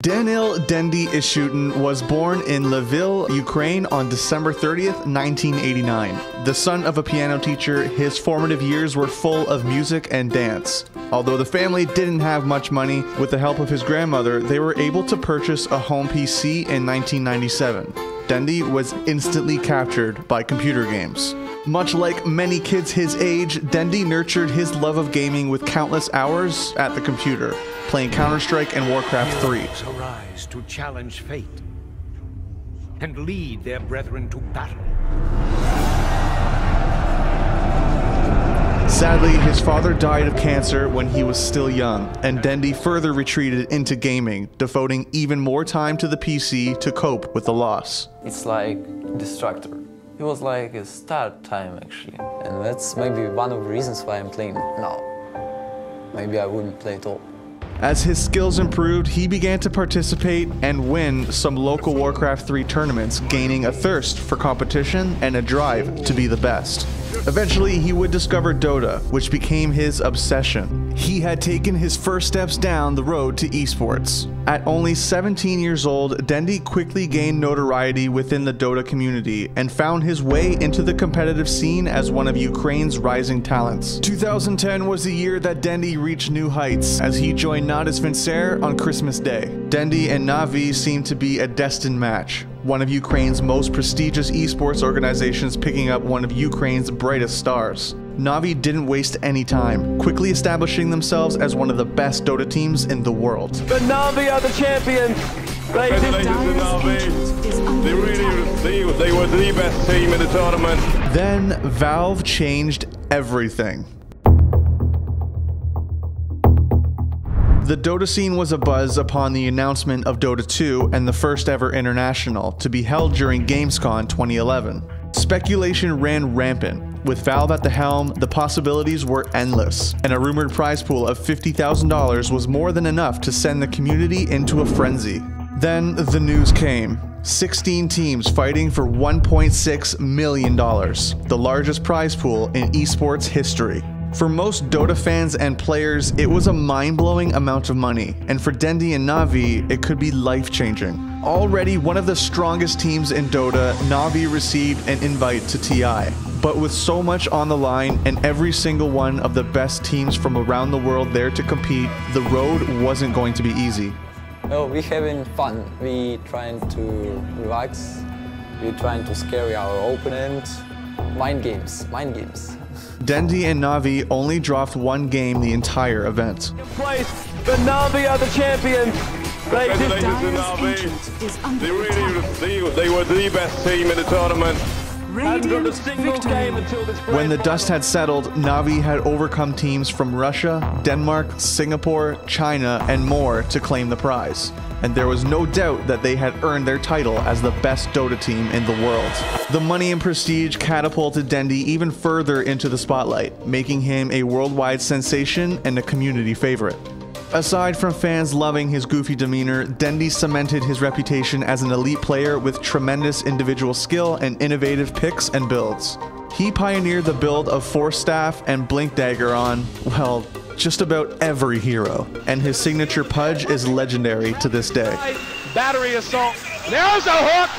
Danil Dendi Na'Vi was born in Lviv, Ukraine on December 30th, 1989. The son of a piano teacher, his formative years were full of music and dance. Although the family didn't have much money, with the help of his grandmother, they were able to purchase a home PC in 1997. Dendi was instantly captured by computer games. Much like many kids his age, Dendi nurtured his love of gaming with countless hours at the computer, playing Counter-Strike and Warcraft 3. Heroes arise to challenge fate and lead their brethren to battle. Sadly, his father died of cancer when he was still young, and Dendi further retreated into gaming, devoting even more time to the PC to cope with the loss. It's like distractor. It was like a start time actually, and that's maybe one of the reasons why I'm playing now. Maybe I wouldn't play at all. As his skills improved, he began to participate and win some local Warcraft 3 tournaments, gaining a thirst for competition and a drive to be the best. Eventually, he would discover Dota, which became his obsession. He had taken his first steps down the road to esports. At only 17 years old, Dendi quickly gained notoriety within the Dota community and found his way into the competitive scene as one of Ukraine's rising talents. 2010 was the year that Dendi reached new heights as he joined Na'Vi's Vincer on Christmas Day. Dendi and Na'Vi seemed to be a destined match, one of Ukraine's most prestigious esports organizations picking up one of Ukraine's brightest stars. Na'Vi didn't waste any time, quickly establishing themselves as one of the best Dota teams in the world. The Na'Vi are the champions! Congratulations to Na'Vi. They were the best team in the tournament. Then Valve changed everything. The Dota scene was abuzz upon the announcement of Dota 2 and the first ever international to be held during Gamescom 2011. Speculation ran rampant. With Valve at the helm, the possibilities were endless, and a rumored prize pool of $50,000 was more than enough to send the community into a frenzy. Then the news came. 16 teams fighting for $1.6 million, the largest prize pool in esports history. For most Dota fans and players, it was a mind-blowing amount of money, and for Dendi and Na'Vi, it could be life-changing. Already one of the strongest teams in Dota, Na'Vi received an invite to TI. But with so much on the line and every single one of the best teams from around the world there to compete, the road wasn't going to be easy. Oh, we're having fun. We trying to relax. We're trying to scare our opponent. Mind games, mind games. Dendi and Na'Vi only dropped one game the entire event. The Na'Vi are the champions! Congratulations to Na'Vi. They were the best team in the tournament. When the dust had settled, Na'Vi had overcome teams from Russia, Denmark, Singapore, China, and more to claim the prize. And there was no doubt that they had earned their title as the best Dota team in the world. The money and prestige catapulted Dendi even further into the spotlight, making him a worldwide sensation and a community favorite. Aside from fans loving his goofy demeanor, Dendi cemented his reputation as an elite player with tremendous individual skill and innovative picks and builds. He pioneered the build of Force Staff and Blink Dagger on, well, just about every hero, and his signature Pudge is legendary to this day. Battery assault. There's a hook!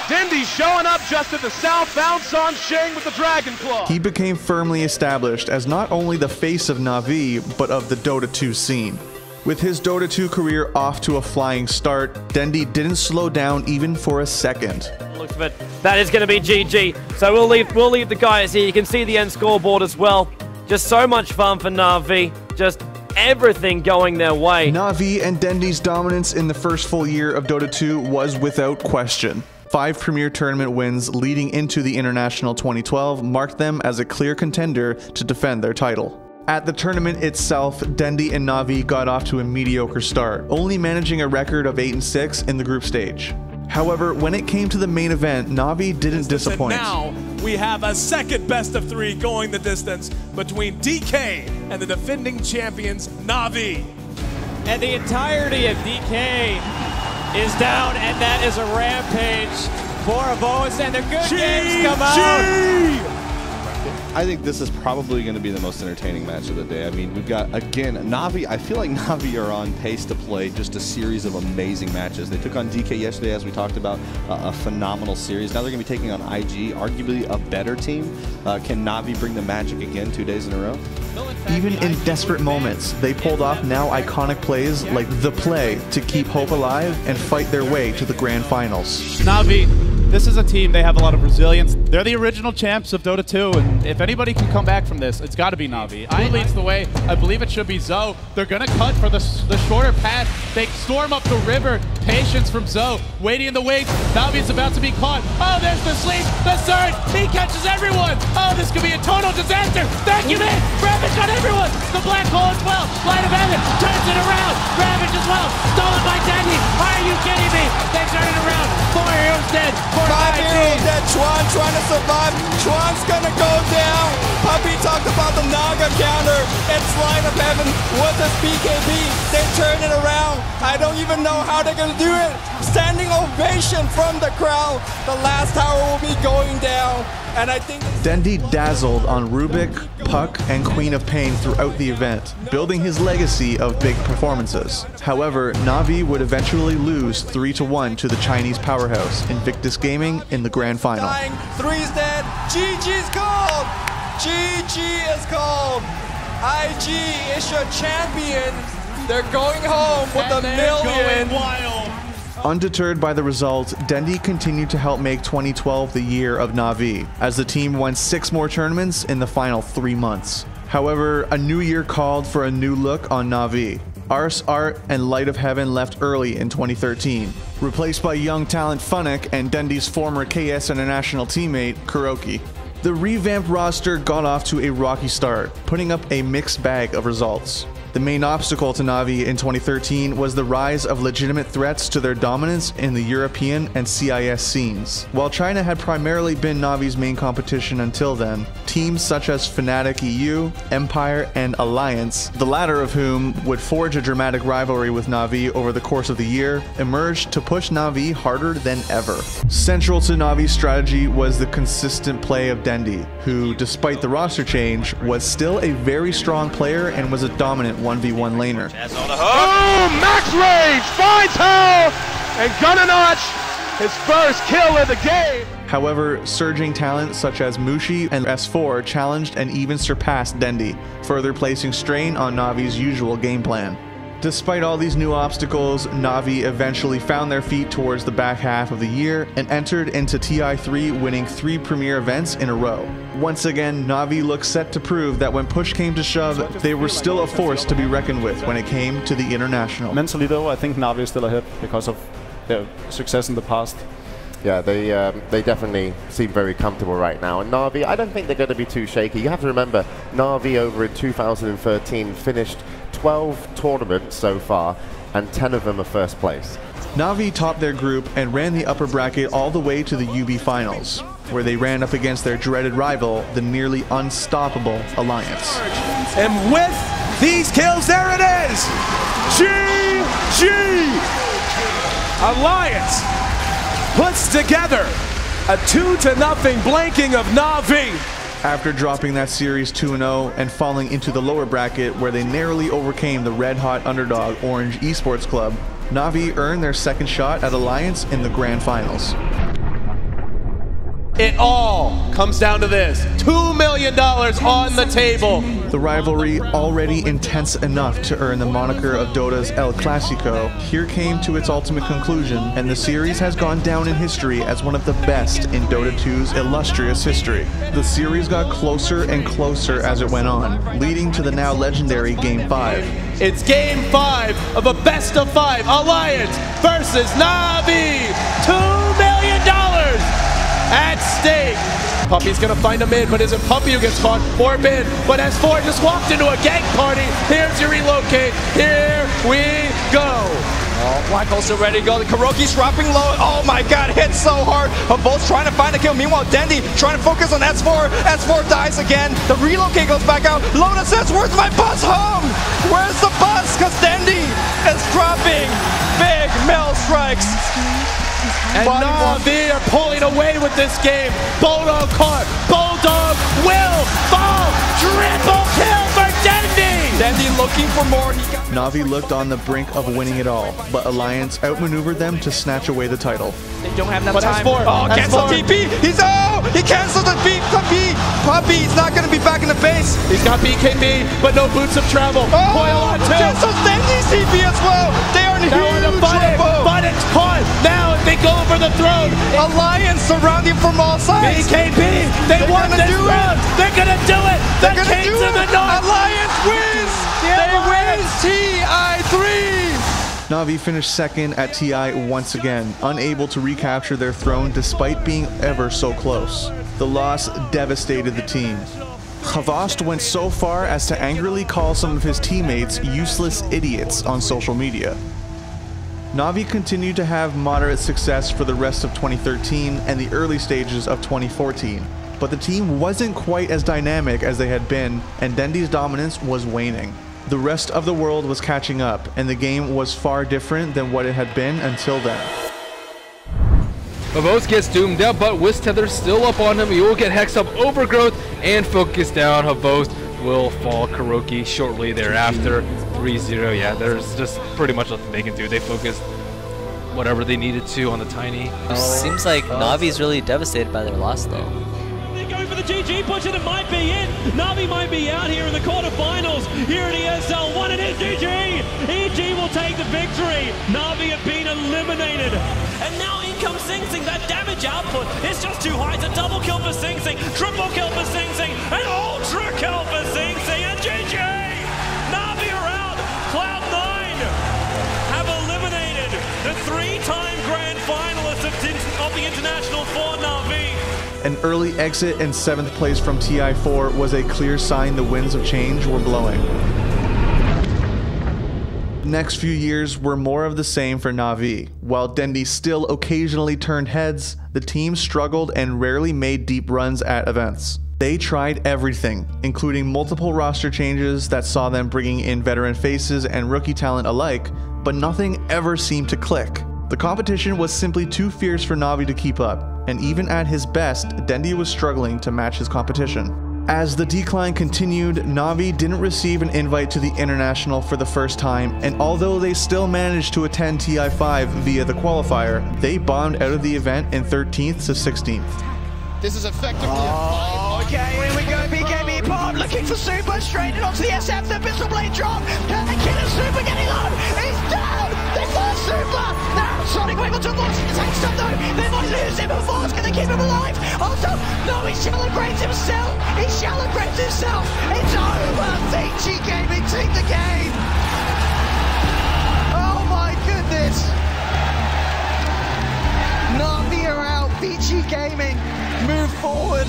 Dendi showing up just at the southbound San Sheng with the Dragon Claw. He became firmly established as not only the face of Na'Vi, but of the Dota 2 scene. With his Dota 2 career off to a flying start, Dendi didn't slow down even for a second. Looks of it, that is going to be GG. So we'll leave the guys here. You can see the end scoreboard as well. Just so much fun for Na'Vi. Just everything going their way. Na'Vi and Dendi's dominance in the first full year of Dota 2 was without question. 5 premier tournament wins leading into the International 2012 marked them as a clear contender to defend their title. At the tournament itself, Dendi and Na'Vi got off to a mediocre start, only managing a record of 8-6 in the group stage. However, when it came to the main event, Na'Vi didn't disappoint. Now we have a second best of 3 going the distance between DK and the defending champions, Na'Vi. And the entirety of DK is down, and that is a rampage for HEBOOH, and the good games come out. I think this is probably going to be the most entertaining match of the day. I mean, we've got, again, Na'Vi. I feel like Na'Vi are on pace to play just a series of amazing matches. They took on DK yesterday, as we talked about, a phenomenal series. Now they're going to be taking on IG, arguably a better team. Can Na'Vi bring the magic again 2 days in a row? Even in desperate moments, they pulled off now iconic plays like the play to keep hope alive and fight their way to the grand finals. Na'Vi, this is a team, they have a lot of resilience. They're the original champs of Dota 2, and if anybody can come back from this, it's got to be Na'Vi. Who leads the way? I believe it should be Zoe. They're going to cut for the shorter path. They storm up the river. Patience from Zoe, waiting in the wings. Na'Vi is about to be caught. Oh, there's the sleep, the surge. He catches everyone. Oh, this could be a total disaster. Vacuum in. Ravage on everyone. The black hole as well. Light of heaven turns it around. Ravage as well. Stolen by Dendi. Are you kidding me? They turn it around. 4 heroes dead. 5 heroes dead. Chuan trying to survive. Chuan's gonna go down. Puppy talked about the Naga counter. It's Light of Heaven with his BKB. They turn it around. I don't even know how they're gonna do it. Standing ovation from the crowd. The last tower will be going down. And I think Dendi dazzled on Rubik, Puck, and Queen of Pain throughout the event, building his legacy of big performances. However, Na'Vi would eventually lose 3-1 to the Chinese powerhouse Invictus Gaming in the grand final. 3's dead. GG's called. GG is called. IG is your champion. They're going home with a million. Undeterred by the result, Dendi continued to help make 2012 the year of Na'Vi, as the team won 6 more tournaments in the final 3 months. However, a new year called for a new look on Na'Vi. Ars, Art, and Light of Heaven left early in 2013, replaced by young talent Funnick and Dendi's former KS International teammate, Kuroki. The revamped roster got off to a rocky start, putting up a mixed bag of results. The main obstacle to Na'Vi in 2013 was the rise of legitimate threats to their dominance in the European and CIS scenes. While China had primarily been Na'Vi's main competition until then, teams such as Fnatic EU, Empire, and Alliance, the latter of whom would forge a dramatic rivalry with Na'Vi over the course of the year, emerged to push Na'Vi harder than ever. Central to Na'Vi's strategy was the consistent play of Dendi, who, despite the roster change, was still a very strong player and was a dominant 1v1 laner. Oh, max range finds her, and Gunnar his first kill of the game. However, surging talent such as Mushi and S4 challenged and even surpassed Dendi, further placing strain on Na'Vi's usual game plan. Despite all these new obstacles, Na'Vi eventually found their feet towards the back half of the year and entered into TI3, winning 3 premier events in a row. Once again, Na'Vi looked set to prove that when push came to shove, they were still a force to be reckoned with when it came to the international. Mentally though, I think Na'Vi is still ahead because of their success in the past. Yeah, they definitely seem very comfortable right now. And Na'Vi, I don't think they're going to be too shaky. You have to remember, Na'Vi over in 2013 finished 12 tournaments so far, and 10 of them are first place. Na'Vi topped their group and ran the upper bracket all the way to the UB finals, where they ran up against their dreaded rival, the nearly unstoppable Alliance. And with these kills, there it is! GG! Alliance puts together a 2-0 blanking of Na'Vi. After dropping that series 2-0 and falling into the lower bracket where they narrowly overcame the red-hot underdog Orange Esports Club, Na'Vi earned their second shot at Alliance in the grand finals. It all comes down to this. $2 million on the table. The rivalry, already intense enough to earn the moniker of Dota's El Clasico, here came to its ultimate conclusion, and the series has gone down in history as one of the best in Dota 2's illustrious history. The series got closer and closer as it went on, leading to the now legendary Game 5. It's Game 5 of a best-of-5 Alliance versus Na'Vi. $2 million at stake. Puppy's gonna find a mid, but isn't Puppy who gets caught or mid? But S4 just walked into a gang party. Here's your relocate. Here we go. Oh, Black Hole's still ready to go. The Kuroki's dropping low. Oh my god, hit so hard. But both trying to find a kill. Meanwhile, Dendi trying to focus on S4. S4 dies again. The relocate goes back out. Lotus says, where's my bus home? Where's the bus? Because Dendi is dropping big mill strikes. And Na'Vi are pulling away with this game. Bulldog caught. Bulldog will fall. Triple kill for Dendi. Dendi looking for more. Na'Vi looked on the brink of winning it all, but Alliance outmaneuvered them to snatch away the title. They don't have enough But time. Oh, cancel TP. He's he canceled the beat. Puppy's not going to be back in the base. He's got BKB, but no boots of travel. Coil on two. Cancels Dendi's TP as well. They are in huge trouble. But it's caught. Now they go for the throne. Alliance surrounding from all sides. BKB, they won this round. They're going to do it. The Kings of the North. Alliance wins. They win TI3. Na'Vi finished second at TI once again, unable to recapture their throne despite being ever so close. The loss devastated the team. HEBOOH went so far as to angrily call some of his teammates useless idiots on social media. Na'Vi continued to have moderate success for the rest of 2013 and the early stages of 2014, but the team wasn't quite as dynamic as they had been, and Dendi's dominance was waning. The rest of the world was catching up, and the game was far different than what it had been until then. HEBOOH gets doomed out, but Wistether's still up on him. He will get Hex up Overgrowth and focus down. HEBOOH will fall Kuroki shortly thereafter. 3-0. Yeah, there's just pretty much nothing they can do. They focused whatever they needed to on the Tiny. Seems like Na'Vi's really devastated by their loss, though. Going for the GG push, and it might be it. Na'Vi might be out here in the quarterfinals here at ESL1, and it's GG. EG will take the victory. Na'Vi have been eliminated. And now in comes Sing Sing. That damage output is just too high. It's a double kill for Sing Sing, triple kill for Sing Sing, an ultra kill for Sing Sing, and GG. Na'Vi are out. Cloud9 have eliminated the three-time grand finalists of the International for Na'Vi. An early exit and 7th place from TI4 was a clear sign the winds of change were blowing. The next few years were more of the same for Na'Vi. While Dendi still occasionally turned heads, the team struggled and rarely made deep runs at events. They tried everything, including multiple roster changes that saw them bringing in veteran faces and rookie talent alike, but nothing ever seemed to click. The competition was simply too fierce for Na'Vi to keep up, and even at his best, Dendi was struggling to match his competition. As the decline continued, Na'Vi didn't receive an invite to the International for the first time, and although they still managed to attend TI5 via the qualifier, they bombed out of the event in 13th to 16th. This is effectively okay, here we go, BKB Pod looking for Super, straight in onto the SF, the pistol blade drop, can they kill him? Super getting low, he's down, they lost Super, now Sonic Wave onto launch, the tank stop though, they might lose him, HEBOOH, can they keep him alive? Also, no, he shallow grades himself, it's over, Vici Gaming take the game, oh my goodness, Na'Vi are out, Vici Gaming move forward.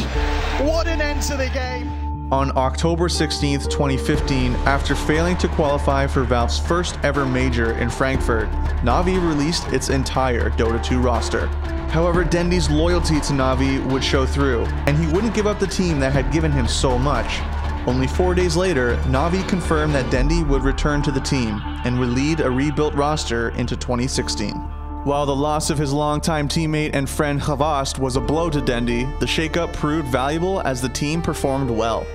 What an end to the game. On October 16th, 2015, after failing to qualify for Valve's first ever major in Frankfurt, Na'Vi released its entire Dota 2 roster. However, Dendi's loyalty to Na'Vi would show through, and he wouldn't give up the team that had given him so much. Only 4 days later, Na'Vi confirmed that Dendi would return to the team and would lead a rebuilt roster into 2016. While the loss of his longtime teammate and friend HEBOOH was a blow to Dendi, the shakeup proved valuable as the team performed well.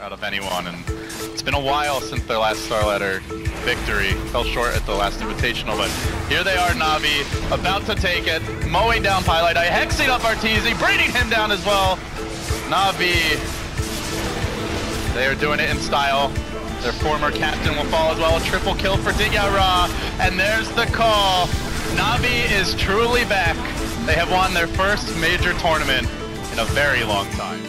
Out of anyone, and it's been a while since their last Star Ladder victory. Fell short at the last Invitational, but here they are, Na'Vi, about to take it, mowing down Pylite, hexing up Arteezy, bringing him down as well. Na'Vi, they are doing it in style. Their former captain will fall as well. A triple kill for Digyara. And there's the call. Na'Vi is truly back. They have won their first major tournament in a very long time.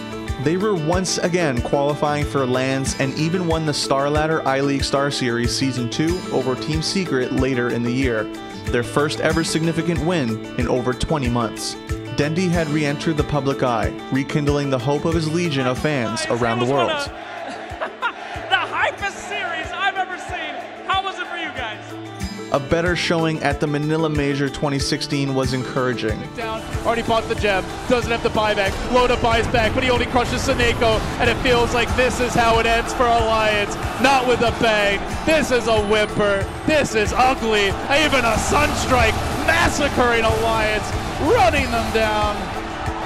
They were once again qualifying for LANs and even won the Star Ladder I-League Star Series Season 2 over Team Secret later in the year, their first ever significant win in over 20 months. Dendi had re-entered the public eye, rekindling the hope of his legion of fans around the world. a better showing at the Manila Major 2016 was encouraging. Down, already bought the gem, doesn't have the buyback. Loda buys back, but he only crushes Seneko, and it feels like this is how it ends for Alliance. Not with a bang. This is a whimper. This is ugly. Even a Sunstrike massacring Alliance, running them down.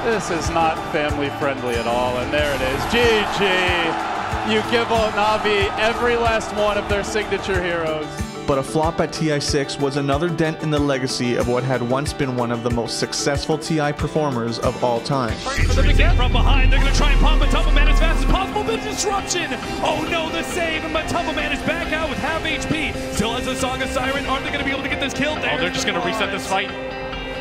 This is not family friendly at all, and there it is. GG. You give Na'Vi every last one of their signature heroes. But a flop at TI6 was another dent in the legacy of what had once been one of the most successful TI performers of all time. From behind, they're going to try and pop Matumba Man as fast as possible, but disruption! Oh no, the save, and Matumba Man is back out with half HP. Still has a Song of Siren. Aren't they going to be able to get this kill? Oh, they're just going to reset this fight.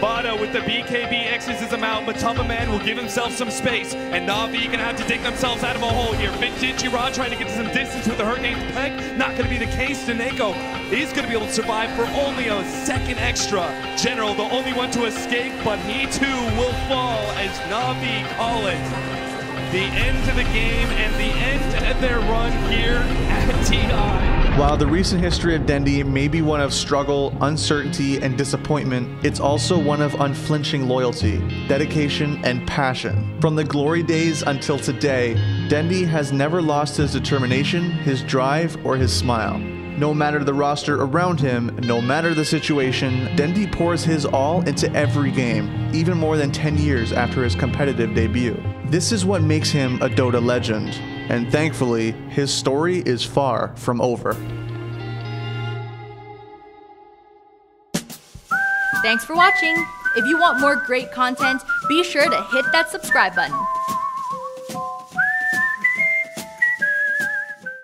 Bada with the BKB exes him out. Matumba Man will give himself some space, and Na'Vi gonna have to dig themselves out of a hole here. Vintage Rod trying to get some distance with the Hurricane Peck. Not gonna be the case. Seneko is gonna be able to survive for only a second extra. General, the only one to escape, but he too will fall as Na'Vi call it. The end to the game and the end of their run here at TI. While the recent history of Dendi may be one of struggle, uncertainty, and disappointment, it's also one of unflinching loyalty, dedication, and passion. From the glory days until today, Dendi has never lost his determination, his drive, or his smile. No matter the roster around him, no matter the situation, Dendi pours his all into every game, even more than 10 years after his competitive debut. This is what makes him a Dota legend, and thankfully, his story is far from over. Thanks for watching. If you want more great content, be sure to hit that subscribe button.